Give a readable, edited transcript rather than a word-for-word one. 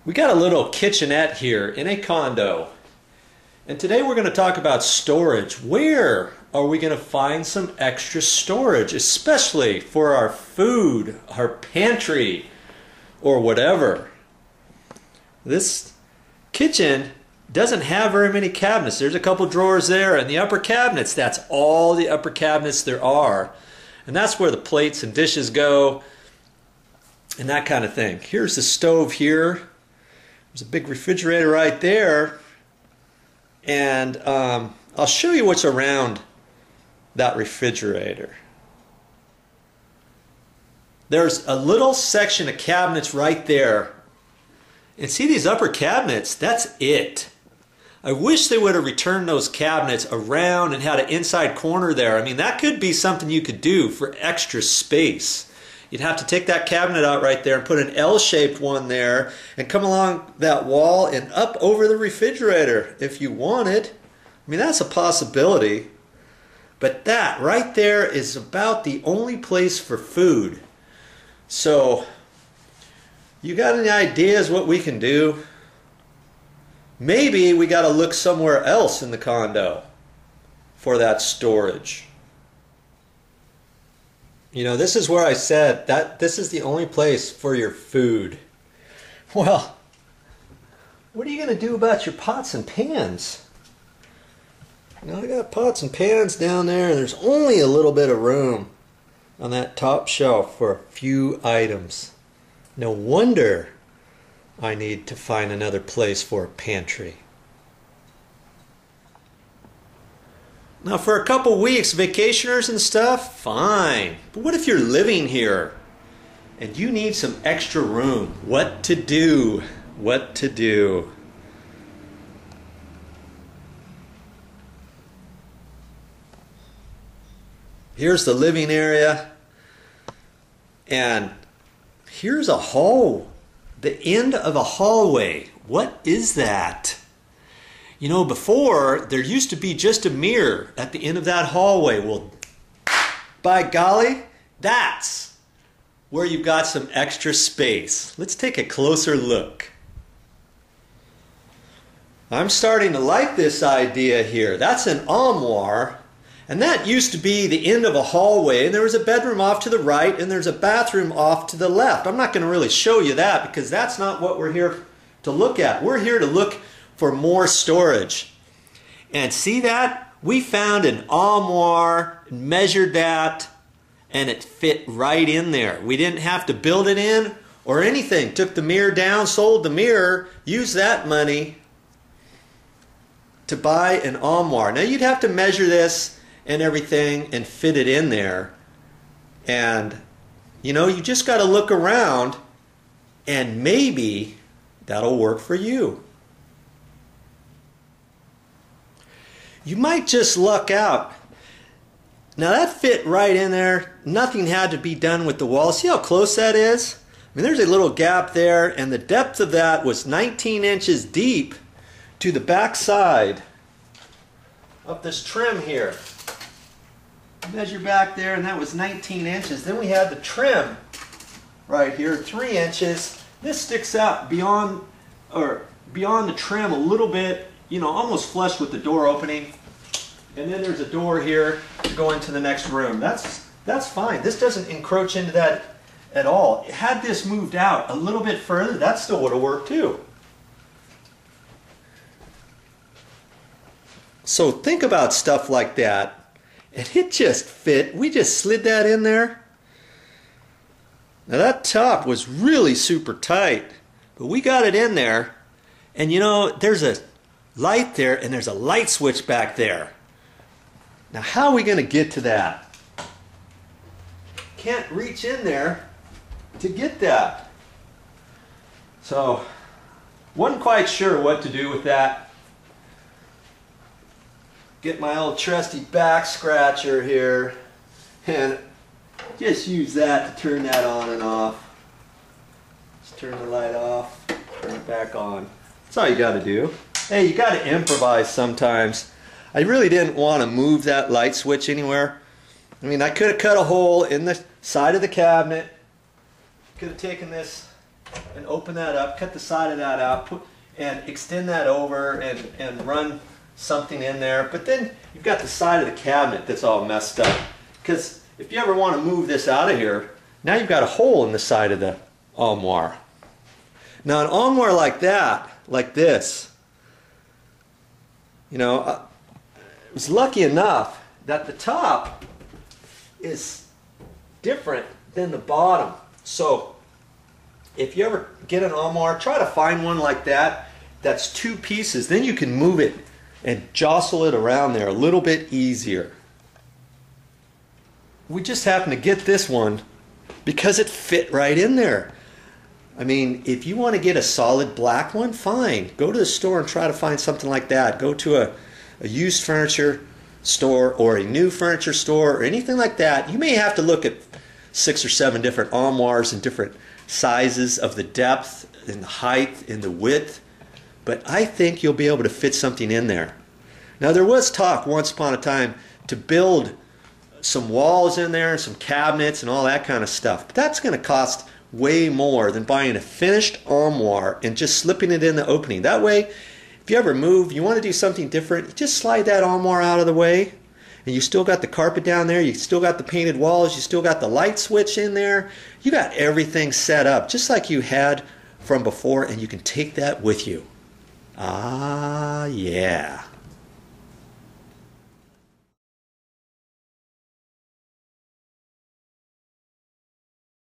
We got a little kitchenette here in a condo, and today we're going to talk about storage. Where are we going to find some extra storage, especially for our food, our pantry, or whatever? This kitchen doesn't have very many cabinets. There's a couple drawers there, and the upper cabinets, that's all the upper cabinets there are. And that's where the plates and dishes go and that kind of thing. Here's the stove here. There's a big refrigerator right there, and I'll show you what's around that refrigerator. There's a little section of cabinets right there, and see these upper cabinets? That's it. I wish they would have returned those cabinets around and had an inside corner there. I mean, that could be something you could do for extra space. You'd have to take that cabinet out right there and put an L-shaped one there and come along that wall and up over the refrigerator if you wanted. I mean, that's a possibility. But that right there is about the only place for food. So, you got any ideas what we can do? Maybe we got to look somewhere else in the condo for that storage. You know, this is where I said that this is the only place for your food. Well, what are you going to do about your pots and pans? You know, I got pots and pans down there, and there's only a little bit of room on that top shelf for a few items. No wonder I need to find another place for a pantry. Now for a couple weeks, vacationers and stuff, fine. But what if you're living here and you need some extra room? What to do? What to do? Here's the living area, and here's a hole. The end of a hallway. What is that? You know, before, there used to be just a mirror at the end of that hallway. Well, by golly, that's where you've got some extra space. Let's take a closer look. I'm starting to like this idea here. That's an armoire, and that used to be the end of a hallway, and there was a bedroom off to the right, and there's a bathroom off to the left. I'm not going to really show you that because that's not what we're here to look at. We're here to look for more storage. And see that? We found an armoire, measured that, and it fit right in there. We didn't have to build it in or anything. Took the mirror down, sold the mirror, used that money to buy an armoire. Now you'd have to measure this and everything and fit it in there. And you know, you just got to look around and maybe that'll work for you. You might just luck out. Now that fit right in there. Nothing had to be done with the wall. See how close that is? I mean, there's a little gap there, and the depth of that was 19 inches deep to the back side of this trim here. Measure back there, and that was 19 inches. Then we had the trim right here, 3 inches. This sticks out beyond the trim a little bit, you know, almost flush with the door opening. And then there's a door here to go into the next room. That's fine. This doesn't encroach into that at all. Had this moved out a little bit further, that still would have worked too. So think about stuff like that. And it just fit. We just slid that in there. Now that top was really super tight, but we got it in there. And you know, there's a light there, and there's a light switch back there. Now how are we going to get to that? Can't reach in there to get that. So, wasn't quite sure what to do with that. Get my old trusty back scratcher here and just use that to turn that on and off. Just turn the light off, turn it back on. That's all you got to do. Hey, you got to improvise sometimes. I really didn't want to move that light switch anywhere. I mean, I could have cut a hole in the side of the cabinet. Could have taken this and open that up, cut the side of that out, and extend that over and run something in there. But then you've got the side of the cabinet that's all messed up. Because if you ever want to move this out of here, now you've got a hole in the side of the armoire. Now an armoire like that, like this, you know, I was lucky enough that the top is different than the bottom. So if you ever get an armoire, try to find one like that that's two pieces. Then you can move it and jostle it around there a little bit easier. We just happened to get this one because it fit right in there. I mean, if you want to get a solid black one, fine. Go to the store and try to find something like that. Go to a used furniture store or a new furniture store or anything like that. You may have to look at 6 or 7 different armoires and different sizes of the depth and the height and the width. But I think you'll be able to fit something in there. Now there was talk once upon a time to build some walls in there and some cabinets and all that kind of stuff. But that's going to cost way more than buying a finished armoire and just slipping it in the opening. That way, if you ever move, you want to do something different, you just slide that armoire out of the way and you still got the carpet down there, you still got the painted walls, you still got the light switch in there. You got everything set up just like you had from before, and you can take that with you. Ah, yeah.